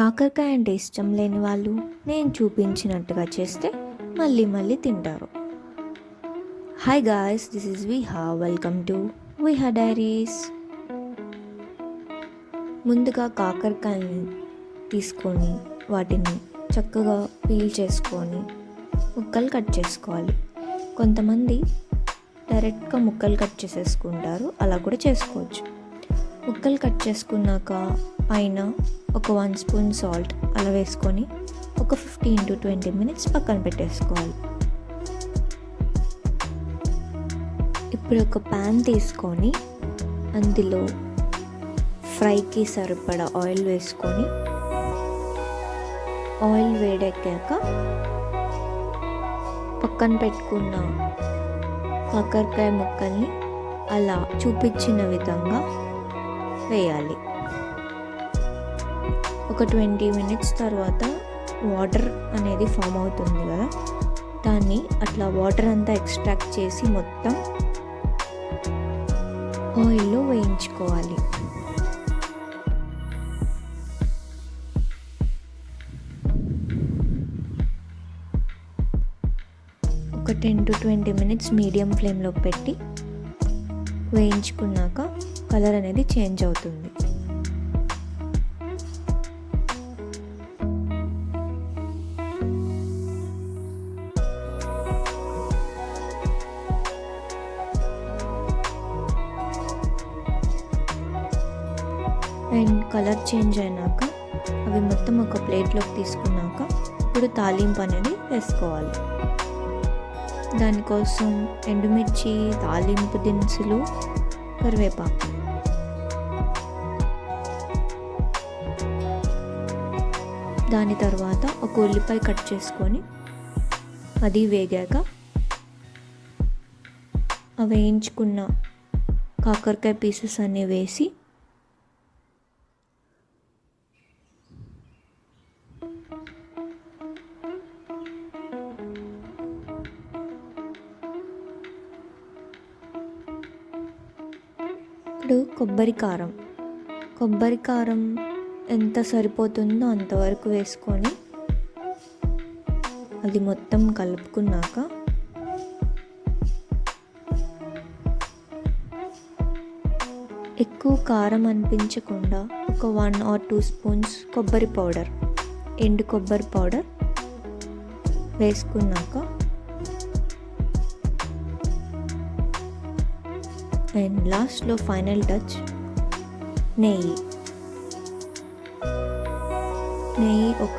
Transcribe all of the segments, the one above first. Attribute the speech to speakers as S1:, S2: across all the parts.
S1: కాకరకాయ అంటే ఇష్టం లేని వాళ్ళు నేను చూపించినట్టుగా చేస్తే మళ్ళీ మళ్ళీ తింటారు. Hi guys, this is Viha. Welcome to Viha diaries. ముందుగా కాకరకాయని తీసుకొని వాటిని చక్కగా పీల్ చేసుకొని ముక్కలు కట్ చేసుకోవాలి. కొంతమంది డైరెక్ట్గా ముక్కలు కట్ చేసేసుకుంటారు, అలా కూడా చేసుకోవచ్చు. ముక్కలు కట్ చేసుకున్నాక పైన ఒక 1 స్పూన్ సాల్ట్ అలా వేసుకొని ఒక 15 to 20 minutes పక్కన పెట్టేసుకోవాలి. ఇప్పుడు ఒక ప్యాన్ తీసుకొని అందులో ఫ్రైకి సరిపడా ఆయిల్ వేసుకొని ఆయిల్ వేడెక్కాక పక్కన పెట్టుకున్న కాకరకాయ ముక్కల్ని అలా చూపించిన విధంగా వేయాలి. ఒక 20 minutes తర్వాత వాటర్ అనేది ఫామ్ అవుతుంది కదా, దాన్ని అట్లా వాటర్ అంతా ఎక్స్ట్రాక్ట్ చేసి మొత్తం ఆయిల్లో వేయించుకోవాలి. ఒక 10 to 20 minutes మీడియం ఫ్లేమ్లో పెట్టి వేయించుకున్నాక కలర్ అనేది చేంజ్ అవుతుంది. అండ్ కలర్ చేంజ్ అయినాక అవి మొత్తం ఒక ప్లేట్లోకి తీసుకున్నాక ఇప్పుడు తాలింపు అనేది వేసుకోవాలి. దానికోసం ఎండుమిర్చి, తాలింపు దినుసులు, కరివేపాకు, దాని తర్వాత ఒక ఉల్లిపాయ కట్ చేసుకొని అది వేగాక ఆ వేయించుకున్న కాకరకాయ పీసెస్ అన్నీ వేసి ఇప్పుడు కొబ్బరి కారం ఎంత సరిపోతుందో అంతవరకు వేసుకొని అది మొత్తం కలుపుకున్నాక ఎక్కువ కారం అనిపించకుండా ఒక 1 or 2 స్పూన్స్ కొబ్బరి పౌడర్, ఎండు కొబ్బరి పౌడర్ వేసుకున్నాక అండ్ లాస్ట్లో ఫైనల్ టచ్ నెయ్యి ఒక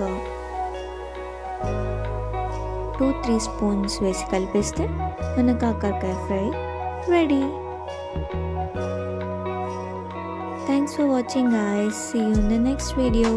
S1: 2-3 స్పూన్స్ వేసి కలిపేస్తే మన కాకరకాయ fry ready. Thanks for watching guys. See you in the next video.